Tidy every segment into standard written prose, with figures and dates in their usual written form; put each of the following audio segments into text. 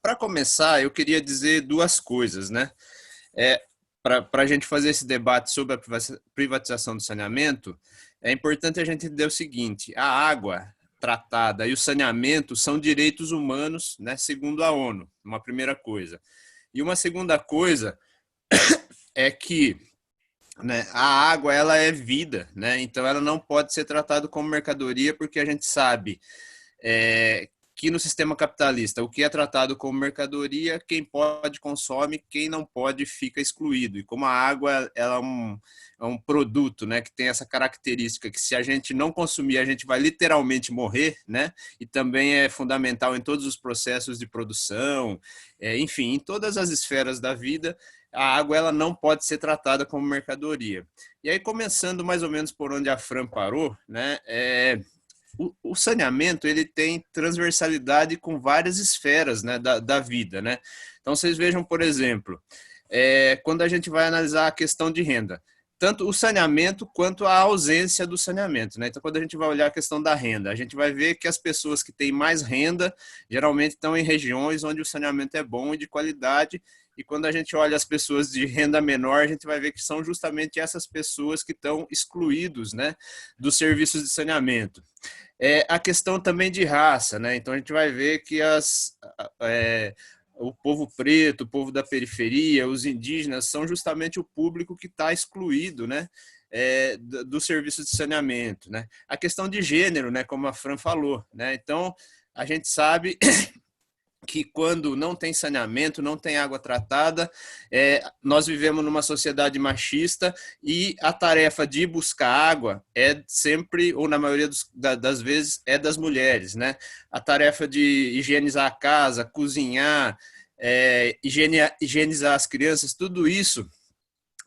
para começar, eu queria dizer duas coisas, né? É, para a gente fazer esse debate sobre a privatização do saneamento, é importante a gente entender o seguinte: a água tratada e o saneamento são direitos humanos, né, segundo a ONU, uma primeira coisa. E uma segunda coisa é que, né, a água ela é vida, né? Então ela não pode ser tratada como mercadoria, porque a gente sabe que no sistema capitalista o que é tratado como mercadoria, quem pode consome, quem não pode fica excluído. E como a água ela é um produto, né, que tem essa característica que se a gente não consumir, a gente vai literalmente morrer, né? E também é fundamental em todos os processos de produção, enfim, em todas as esferas da vida, a água ela não pode ser tratada como mercadoria. E aí, começando mais ou menos por onde a Fran parou, né? O saneamento ele tem transversalidade com várias esferas, né, da vida, né? Então vocês vejam, por exemplo, quando a gente vai analisar a questão de renda, tanto o saneamento quanto a ausência do saneamento, né? Então, quando a gente vai olhar a questão da renda, a gente vai ver que as pessoas que têm mais renda geralmente estão em regiões onde o saneamento é bom e de qualidade. E quando a gente olha as pessoas de renda menor, a gente vai ver que são justamente essas pessoas que estão excluídos, né, dos serviços de saneamento. A questão também de raça, né? Então a gente vai ver que o povo preto, o povo da periferia, os indígenas são justamente o público que está excluído, né? Do serviço de saneamento, né? A questão de gênero, né? Como a Fran falou, né? Então a gente sabe que quando não tem saneamento, não tem água tratada, nós vivemos numa sociedade machista e a tarefa de buscar água é sempre, ou na maioria das vezes, é das mulheres, né? A tarefa de higienizar a casa, cozinhar, higienizar as crianças, tudo isso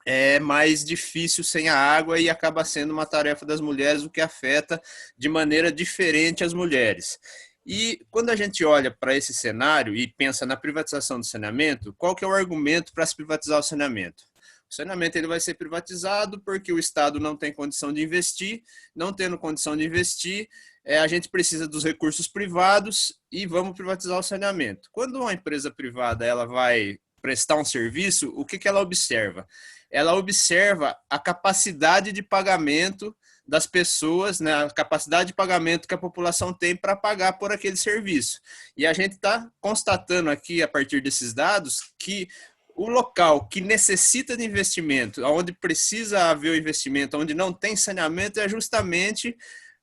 é mais difícil sem a água e acaba sendo uma tarefa das mulheres, o que afeta de maneira diferente as mulheres. E quando a gente olha para esse cenário e pensa na privatização do saneamento, qual que é o argumento para se privatizar o saneamento? O saneamento ele vai ser privatizado porque o Estado não tem condição de investir, não tendo condição de investir, a gente precisa dos recursos privados e vamos privatizar o saneamento. Quando uma empresa privada ela vai prestar um serviço, o que, que ela observa? Ela observa a capacidade de pagamento das pessoas, né, a capacidade de pagamento que a população tem para pagar por aquele serviço. E a gente está constatando aqui, a partir desses dados, que o local que necessita de investimento, onde precisa haver o investimento, onde não tem saneamento, é justamente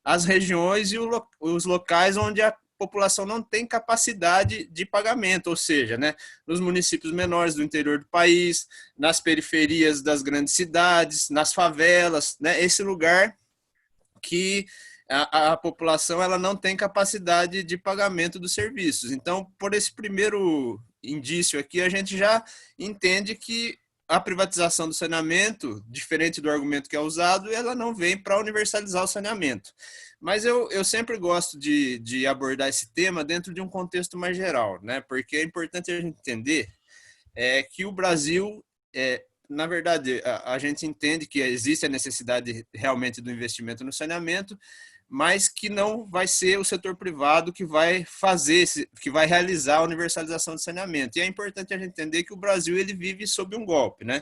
as regiões e os locais onde a população não tem capacidade de pagamento, ou seja, né, nos municípios menores do interior do país, nas periferias das grandes cidades, nas favelas, né, esse lugar que a população ela não tem capacidade de pagamento dos serviços. Então, por esse primeiro indício aqui, a gente já entende que a privatização do saneamento, diferente do argumento que é usado, ela não vem para universalizar o saneamento. Mas eu sempre gosto de abordar esse tema dentro de um contexto mais geral, né? Porque é importante a gente entender que o Brasil, na verdade, a gente entende que existe a necessidade realmente do investimento no saneamento, mas que não vai ser o setor privado que vai fazer, que vai realizar a universalização do saneamento. E é importante a gente entender que o Brasil ele vive sob um golpe, né?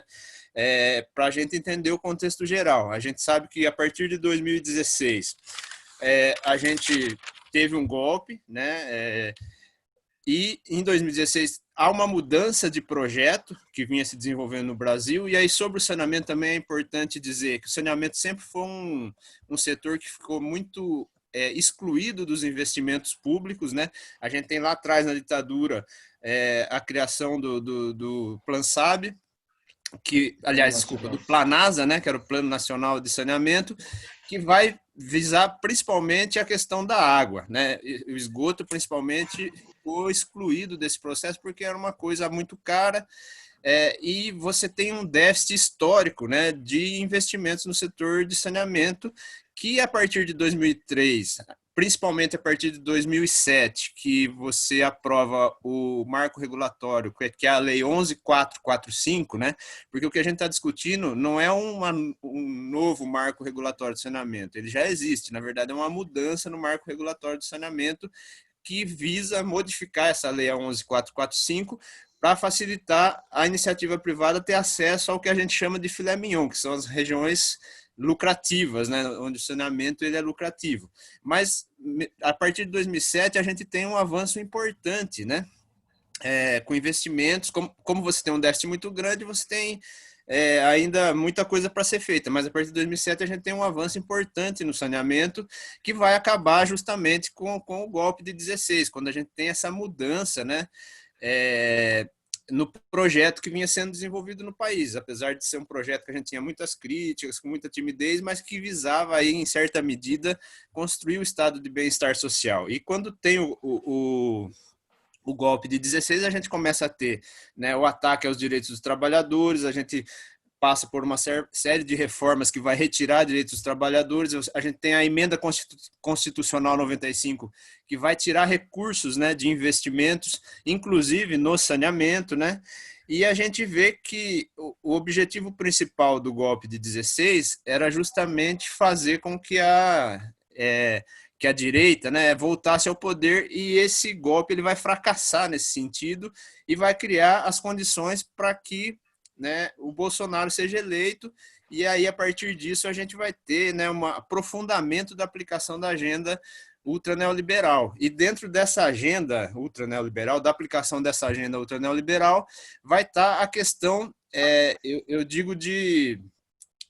Para a gente entender o contexto geral. A gente sabe que a partir de 2016 a gente teve um golpe, né? E em 2016 há uma mudança de projeto que vinha se desenvolvendo no Brasil. E aí sobre o saneamento também é importante dizer que o saneamento sempre foi um setor que ficou muito excluído dos investimentos públicos, né? A gente tem lá atrás na ditadura a criação do PlanSab, que, aliás, desculpa, do Planasa, né, que era o Plano Nacional de Saneamento, que vai visar principalmente a questão da água, né? O esgoto, principalmente, ficou excluído desse processo porque era uma coisa muito cara, e você tem um déficit histórico, né, de investimentos no setor de saneamento, que a partir de 2003, principalmente a partir de 2007, que você aprova o marco regulatório, que é a Lei 11.445, né? Porque o que a gente está discutindo não é um novo marco regulatório de saneamento, ele já existe, na verdade é uma mudança no marco regulatório de saneamento, que visa modificar essa Lei 11.445 para facilitar a iniciativa privada ter acesso ao que a gente chama de filé mignon, que são as regiões lucrativas, né, onde o saneamento ele é lucrativo. Mas a partir de 2007 a gente tem um avanço importante, né, com investimentos. Como você tem um déficit muito grande, você tem ainda muita coisa para ser feita, mas a partir de 2007 a gente tem um avanço importante no saneamento que vai acabar justamente com o golpe de 16, quando a gente tem essa mudança, né, no projeto que vinha sendo desenvolvido no país, apesar de ser um projeto que a gente tinha muitas críticas, com muita timidez, mas que visava aí, em certa medida, construir o estado de bem-estar social. E quando tem o golpe de 16, a gente começa a ter, né, o ataque aos direitos dos trabalhadores, a gente passa por uma série de reformas que vai retirar direitos dos trabalhadores, a gente tem a emenda constitucional 95, que vai tirar recursos, né, de investimentos, inclusive no saneamento, né, e a gente vê que o objetivo principal do golpe de 16 era justamente fazer com que a direita, né, voltasse ao poder, e esse golpe ele vai fracassar nesse sentido e vai criar as condições para que, né, o Bolsonaro seja eleito, e aí a partir disso a gente vai ter, né, um aprofundamento da aplicação da agenda ultraneoliberal. E dentro dessa agenda ultraneoliberal, da aplicação dessa agenda ultraneoliberal, vai estar a questão, eu digo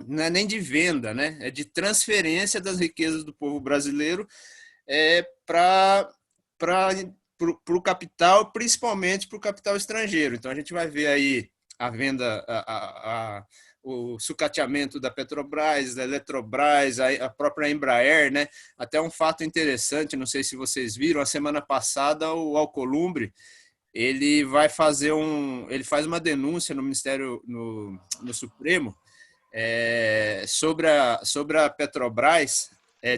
não é nem de venda, né? É de transferência das riquezas do povo brasileiro para o capital, principalmente para o capital estrangeiro. Então a gente vai ver aí a venda, o sucateamento da Petrobras, da Eletrobras, a própria Embraer, né? Até um fato interessante, não sei se vocês viram, a semana passada o Alcolumbre ele faz uma denúncia no Ministério, no Supremo, sobre a Petrobras,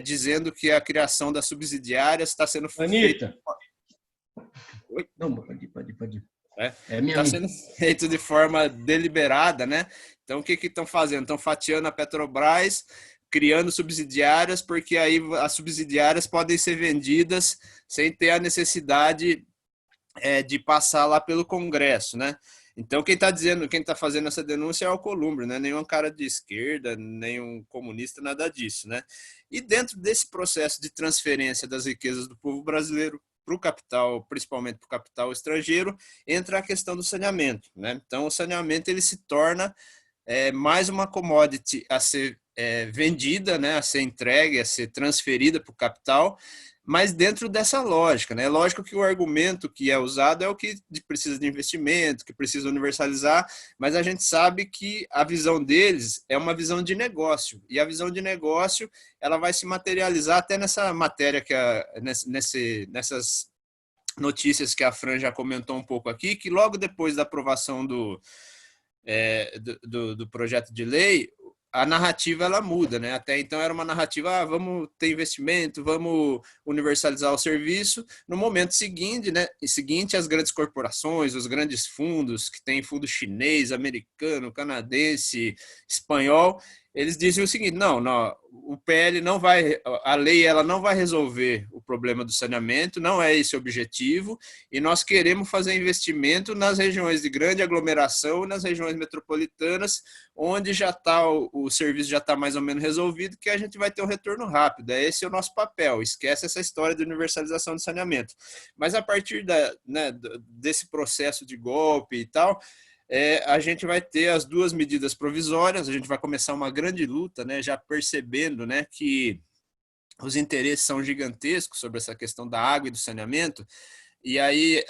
dizendo que a criação das subsidiárias está sendo feita. Oi? Não, pode ir. Está sendo feito de forma deliberada, né? Então, o que estão fazendo? Estão fatiando a Petrobras, criando subsidiárias, porque aí as subsidiárias podem ser vendidas sem ter a necessidade de passar lá pelo Congresso, né? Então, quem está fazendo essa denúncia é o Alcolumbre, né? Nenhum cara de esquerda, nenhum comunista, nada disso, né? E dentro desse processo de transferência das riquezas do povo brasileiro para o capital, principalmente para o capital estrangeiro, entra a questão do saneamento, né? Então, o saneamento ele se torna mais uma commodity a ser vendida, né? A ser entregue, a ser transferida para o capital, mas dentro dessa lógica, né? É lógico que o argumento que é usado é o que precisa de investimento, que precisa universalizar, mas a gente sabe que a visão deles é uma visão de negócio, e a visão de negócio ela vai se materializar até nessa matéria, nessas notícias que a Fran já comentou um pouco aqui, que logo depois da aprovação do projeto de lei, a narrativa ela muda, né? Até então era uma narrativa, vamos ter investimento, vamos universalizar o serviço. No momento seguinte, né? As grandes corporações, os grandes fundos, que tem fundo chinês, americano, canadense, espanhol, eles dizem o seguinte: não, o PL não vai, a lei ela não vai resolver o problema do saneamento, não é esse o objetivo, e nós queremos fazer investimento nas regiões de grande aglomeração, nas regiões metropolitanas, onde já está o serviço já está mais ou menos resolvido, que a gente vai ter um retorno rápido. Esse é o nosso papel. Esquece essa história de universalização do saneamento. Mas a partir desse processo de golpe e tal, a gente vai ter as duas medidas provisórias, a gente vai começar uma grande luta, né, já percebendo, né, que os interesses são gigantescos sobre essa questão da água e do saneamento, e aí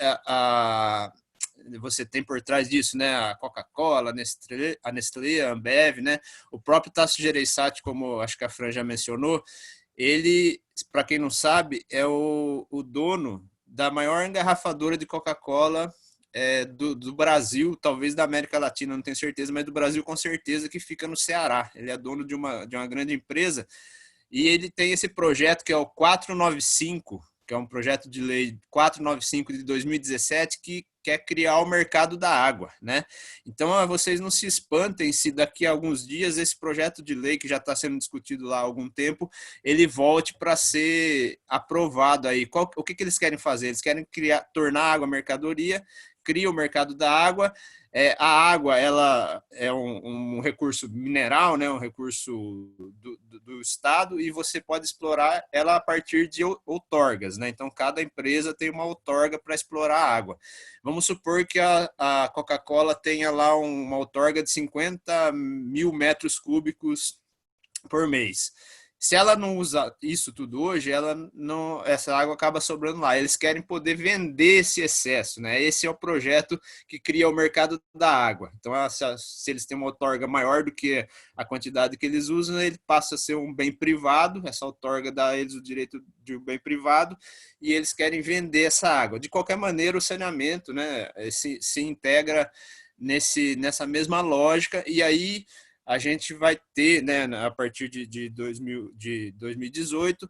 você tem por trás disso, né, a Coca-Cola, a Nestlé, a Ambev, né, o próprio Tasso Gereissati, como acho que a Fran já mencionou, ele, para quem não sabe, é o dono da maior engarrafadora de Coca-Cola do Brasil, talvez da América Latina, não tenho certeza, mas do Brasil com certeza, que fica no Ceará. Ele é dono de uma grande empresa, e ele tem esse projeto que é o 495, que é um projeto de lei 495 de 2017, que quer criar o mercado da água, né? Então, vocês não se espantem se daqui a alguns dias esse projeto de lei que já está sendo discutido lá há algum tempo, ele volte para ser aprovado aí. O que eles querem fazer? Eles querem tornar a água mercadoria, cria o mercado da água. A água, ela é um recurso mineral, né, um recurso do Estado, e você pode explorar ela a partir de outorgas, né? Então, cada empresa tem uma outorga para explorar a água. Vamos supor que a Coca-Cola tenha lá uma outorga de 50 mil metros cúbicos por mês. Se ela não usa isso tudo hoje, essa água acaba sobrando lá. Eles querem poder vender esse excesso, né? Esse é o projeto que cria o mercado da água. Então, se eles têm uma outorga maior do que a quantidade que eles usam, ele passa a ser um bem privado. Essa outorga dá a eles o direito de um bem privado e eles querem vender essa água. De qualquer maneira, o saneamento, né, se integra nessa mesma lógica, e aí a gente vai ter, né, a partir de 2018,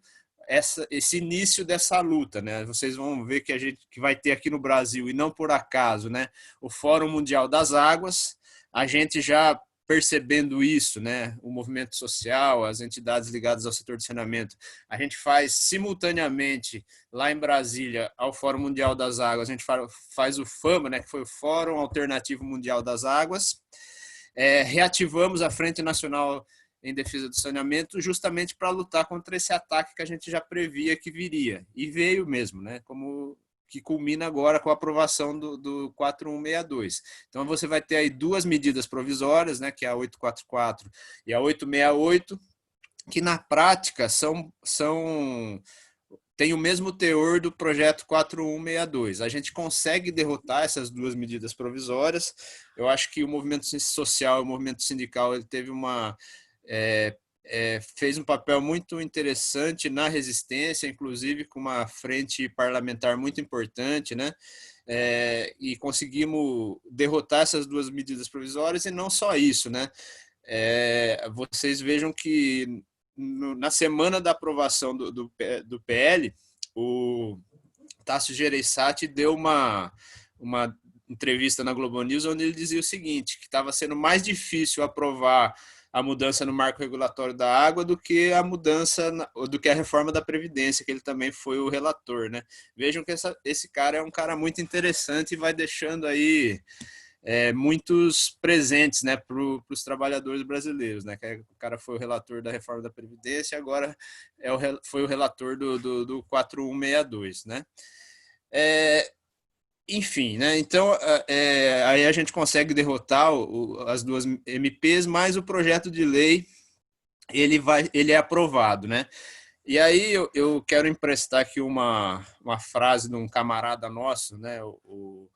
esse início dessa luta, né? Vocês vão ver que vai ter aqui no Brasil, e não por acaso, né, o Fórum Mundial das Águas. A gente já percebendo isso, né, o movimento social, as entidades ligadas ao setor de saneamento, a gente faz simultaneamente lá em Brasília ao Fórum Mundial das Águas, a gente faz o FAMA, né, que foi o Fórum Alternativo Mundial das Águas. Reativamos a Frente Nacional em Defesa do Saneamento justamente para lutar contra esse ataque que a gente já previa que viria. E veio mesmo, né? Como que culmina agora com a aprovação do 4162. Então, você vai ter aí duas medidas provisórias, né, que é a 844 e a 868, que na prática tem o mesmo teor do projeto 4162. A gente consegue derrotar essas duas medidas provisórias. Eu acho que o movimento social, o movimento sindical, ele teve fez um papel muito interessante na resistência, inclusive com uma frente parlamentar muito importante, né? E conseguimos derrotar essas duas medidas provisórias, e não só isso, né? Vocês vejam que na semana da aprovação do PL, o Tasso Gereissati deu uma entrevista na Globo News onde ele dizia o seguinte, que estava sendo mais difícil aprovar a mudança no marco regulatório da água do que a reforma da Previdência, que ele também foi o relator, né? Vejam que esse cara é um cara muito interessante e vai deixando aí muitos presentes, né, para os trabalhadores brasileiros, né? O cara foi o relator da reforma da Previdência, agora foi o relator do 4162, né? Enfim, né? Então aí a gente consegue derrotar as duas MPs, mas o projeto de lei ele é aprovado, né? E aí eu quero emprestar aqui uma frase de um camarada nosso, né? O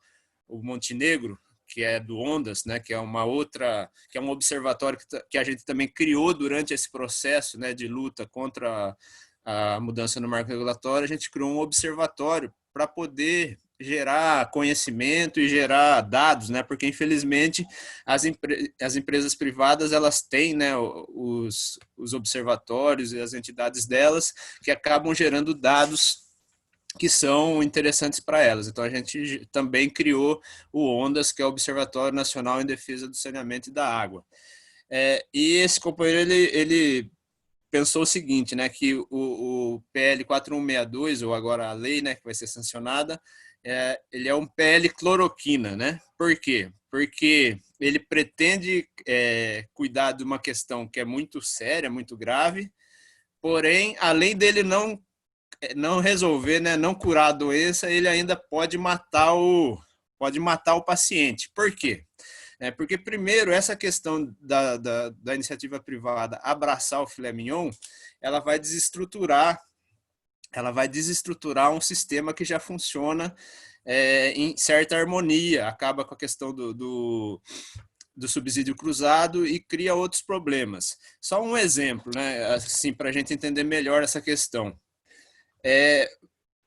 Montenegro, que é do Ondas, né, que é um observatório que a gente também criou durante esse processo, né, de luta contra a mudança no marco regulatório. A gente criou um observatório para poder gerar conhecimento e gerar dados, né, porque infelizmente as empresas privadas, elas têm, né, os observatórios e as entidades delas que acabam gerando dados que são interessantes para elas. Então, a gente também criou o ONDAS, que é o Observatório Nacional em Defesa do Saneamento e da Água. E esse companheiro, ele pensou o seguinte, né, que o PL 4162, ou agora a lei, né, que vai ser sancionada, ele é um PL cloroquina, né? Por quê? Porque ele pretende cuidar de uma questão que é muito séria, muito grave, porém, além dele não resolver, né, não curar a doença, ele ainda pode matar o paciente. Por quê? Porque, primeiro, essa questão da iniciativa privada abraçar o filé mignon, ela vai desestruturar um sistema que já funciona em certa harmonia, acaba com a questão do subsídio cruzado e cria outros problemas. Só um exemplo, né, assim, para a gente entender melhor essa questão.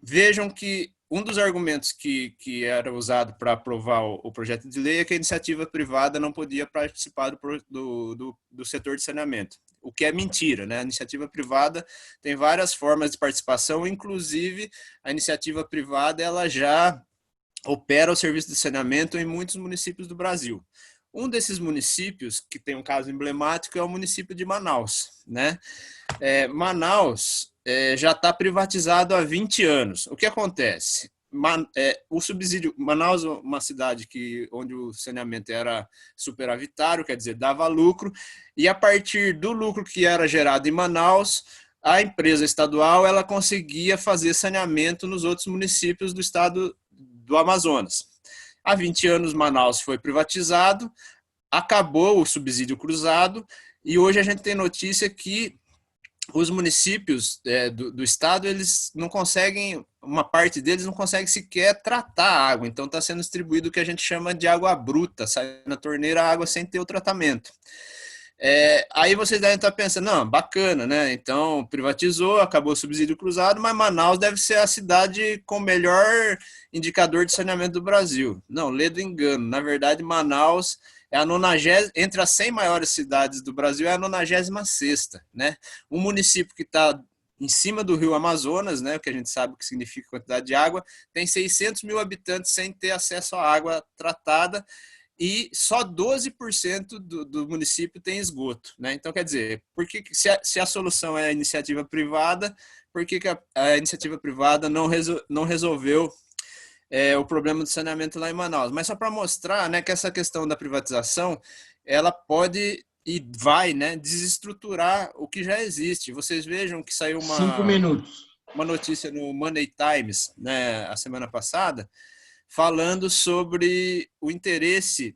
Vejam que um dos argumentos que era usado para aprovar o projeto de lei é que a iniciativa privada não podia participar do setor de saneamento, o que é mentira, né? A iniciativa privada tem várias formas de participação, inclusive a iniciativa privada ela já opera o serviço de saneamento em muitos municípios do Brasil. Um desses municípios, que tem um caso emblemático, é o município de Manaus, né? Manaus já está privatizado há 20 anos. O que acontece? O subsídio, Manaus é uma cidade onde o saneamento era superavitário, quer dizer, dava lucro, e a partir do lucro que era gerado em Manaus, a empresa estadual ela conseguia fazer saneamento nos outros municípios do estado do Amazonas. Há 20 anos, Manaus foi privatizado, acabou o subsídio cruzado, e hoje a gente tem notícia que os municípios do estado, eles não conseguem, uma parte deles não consegue sequer tratar a água, então está sendo distribuído o que a gente chama de água bruta, sai na torneira a água sem ter o tratamento. Aí vocês devem estar pensando, não, bacana, né? Então privatizou, acabou o subsídio cruzado, mas Manaus deve ser a cidade com o melhor indicador de saneamento do Brasil. Não, lê do engano. Na verdade, Manaus é a 90, entre as 100 maiores cidades do Brasil, é a 96ª, né? Um município que está em cima do rio Amazonas, né, o que a gente sabe que significa quantidade de água, tem 600 mil habitantes sem ter acesso à água tratada, e só 12% do município tem esgoto, né? Então, quer dizer, se a solução é a iniciativa privada, por que a iniciativa privada não resolveu o problema do saneamento lá em Manaus? Mas só para mostrar, né, que essa questão da privatização, ela pode e vai, né, desestruturar o que já existe. Vocês vejam que saiu 5 minutos. uma notícia no Money Times, né, a semana passada, falando sobre o interesse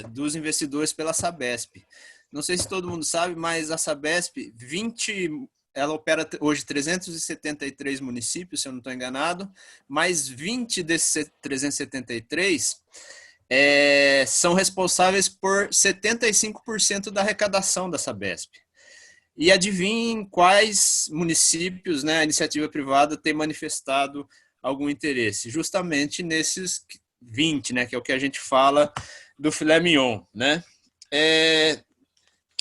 dos investidores pela Sabesp. Não sei se todo mundo sabe, mas a Sabesp, ela opera hoje 373 municípios, se eu não estou enganado, mas 20 desses 373 são responsáveis por 75% da arrecadação da Sabesp. E adivinhem quais municípios, né, a iniciativa privada tem manifestado algum interesse? Justamente nesses 20, né, que é o que a gente fala do filé mignon, né?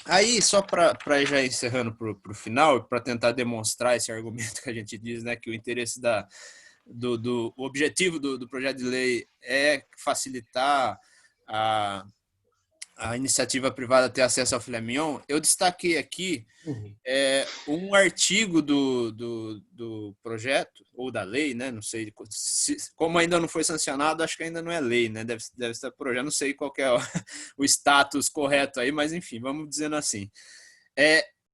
Aí, só para ir já encerrando para o final, para tentar demonstrar esse argumento que a gente diz, né, que o interesse o objetivo do projeto de lei é facilitar a iniciativa privada ter acesso ao filé mignon, eu destaquei aqui um artigo do projeto, ou da lei, né? Não sei, como ainda não foi sancionado, acho que ainda não é lei, né? Deve ser projeto, não sei qual que é o status correto aí, mas enfim, vamos dizendo assim.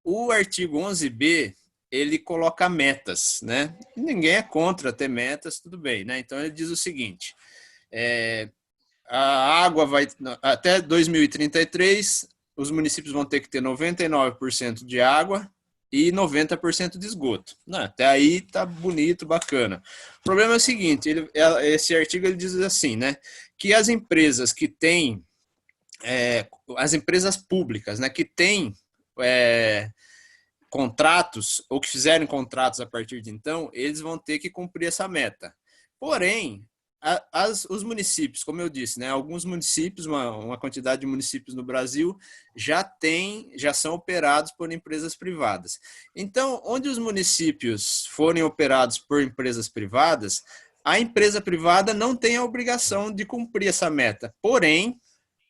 O artigo 11b, ele coloca metas, né? Ninguém é contra ter metas, tudo bem, né? Então ele diz o seguinte, a água vai, até 2033, os municípios vão ter que ter 99% de água e 90% de esgoto. Até aí tá bonito, bacana. O problema é o seguinte, esse artigo ele diz assim, né, que as empresas que têm, as empresas públicas, né, que têm contratos, ou que fizerem contratos a partir de então, eles vão ter que cumprir essa meta. Porém, os municípios, como eu disse, né, alguns municípios, uma quantidade de municípios no Brasil já são operados por empresas privadas. Então, onde os municípios forem operados por empresas privadas, a empresa privada não tem a obrigação de cumprir essa meta. Porém,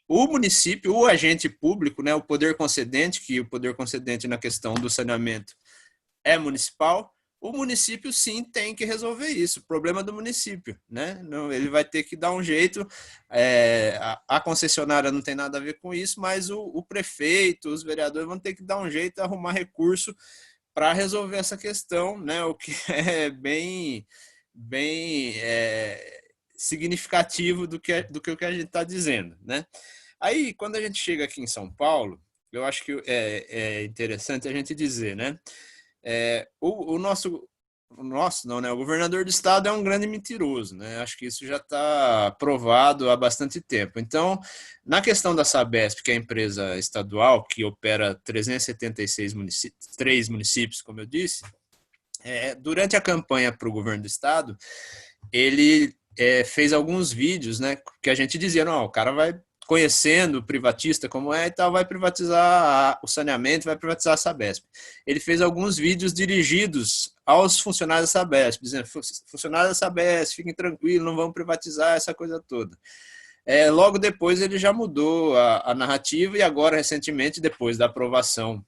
o município, o agente público, né, o poder concedente, que o poder concedente na questão do saneamento é municipal, o município sim tem que resolver isso, o problema do município, né? Não, ele vai ter que dar um jeito, a concessionária não tem nada a ver com isso, mas o prefeito, os vereadores vão ter que dar um jeito, arrumar recurso para resolver essa questão, né? O que é bem significativo do que a gente está dizendo, né? Aí, quando a gente chega aqui em São Paulo, eu acho que é interessante a gente dizer, né? O governador do estado é um grande mentiroso, né? Acho que isso já está provado há bastante tempo. Então, na questão da Sabesp, que é a empresa estadual que opera 376 3 municípios, como eu disse, durante a campanha para o governo do estado, ele fez alguns vídeos, né? Que a gente dizia, não, o cara vai conhecendo o privatista como é e tal, vai privatizar o saneamento, vai privatizar a Sabesp. Ele fez alguns vídeos dirigidos aos funcionários da Sabesp, dizendo, funcionários da Sabesp, fiquem tranquilos, não vão privatizar essa coisa toda. Logo depois ele já mudou a narrativa e agora, recentemente, depois da aprovação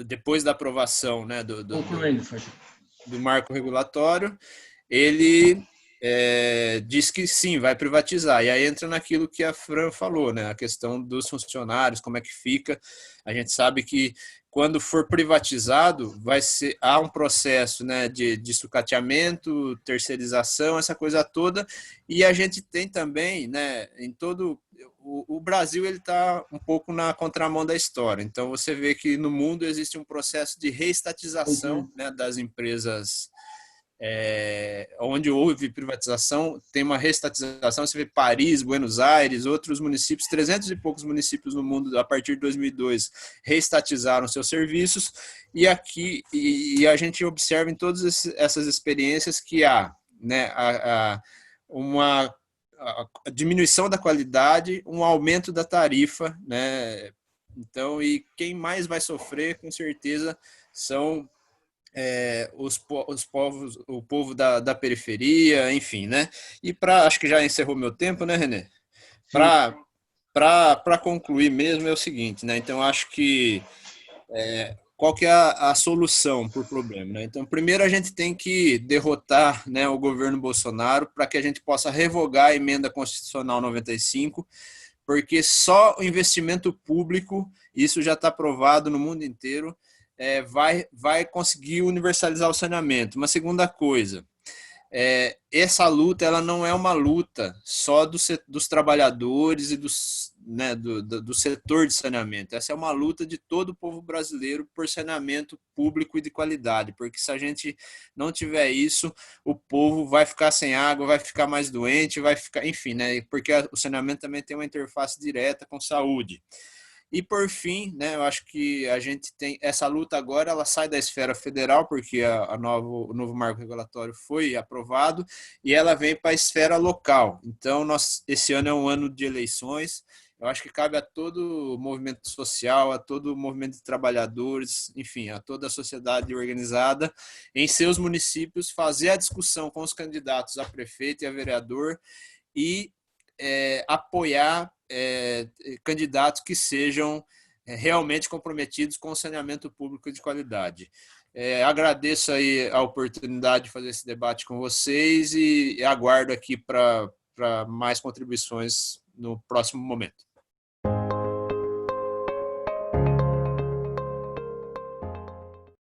depois da aprovação, né, do marco regulatório, ele diz que sim, vai privatizar. E aí entra naquilo que a Fran falou, né, a questão dos funcionários, como é que fica. A gente sabe que quando for privatizado, há um processo, né, de sucateamento, terceirização, essa coisa toda. E a gente tem também, né, em todo o Brasil, ele está um pouco na contramão da história. Então você vê que no mundo existe um processo de reestatização, né, das empresas. Onde houve privatização, tem uma reestatização. Você vê Paris, Buenos Aires, outros municípios, 300 e poucos municípios no mundo, a partir de 2002, reestatizaram seus serviços, e aqui a gente observa em todas essas experiências que há, né, uma diminuição da qualidade, um aumento da tarifa, né? Então, e quem mais vai sofrer, com certeza, são os povos, o povo da periferia, enfim, né? E acho que já encerrou meu tempo, né, René? Para concluir mesmo é o seguinte, né? Então acho que qual que é a solução para o problema, né? Então, primeiro a gente tem que derrotar, né, o governo Bolsonaro para que a gente possa revogar a emenda constitucional 95, porque só o investimento público, isso já está provado no mundo inteiro, vai conseguir universalizar o saneamento. Uma segunda coisa, essa luta ela não é uma luta só dos trabalhadores e né, do setor de saneamento. Essa é uma luta de todo o povo brasileiro por saneamento público e de qualidade, porque se a gente não tiver isso, o povo vai ficar sem água, vai ficar mais doente, vai ficar, enfim, né, porque o saneamento também tem uma interface direta com saúde. E por fim, né, eu acho que a gente tem essa luta agora, ela sai da esfera federal, porque o novo marco regulatório foi aprovado, e ela vem para a esfera local. Então, esse ano é um ano de eleições. Eu acho que cabe a todo o movimento social, a todo o movimento de trabalhadores, enfim, a toda a sociedade organizada, em seus municípios, fazer a discussão com os candidatos a prefeito e a vereador e apoiar candidatos que sejam realmente comprometidos com o saneamento público de qualidade. Agradeço aí a oportunidade de fazer esse debate com vocês e aguardo aqui para mais contribuições no próximo momento.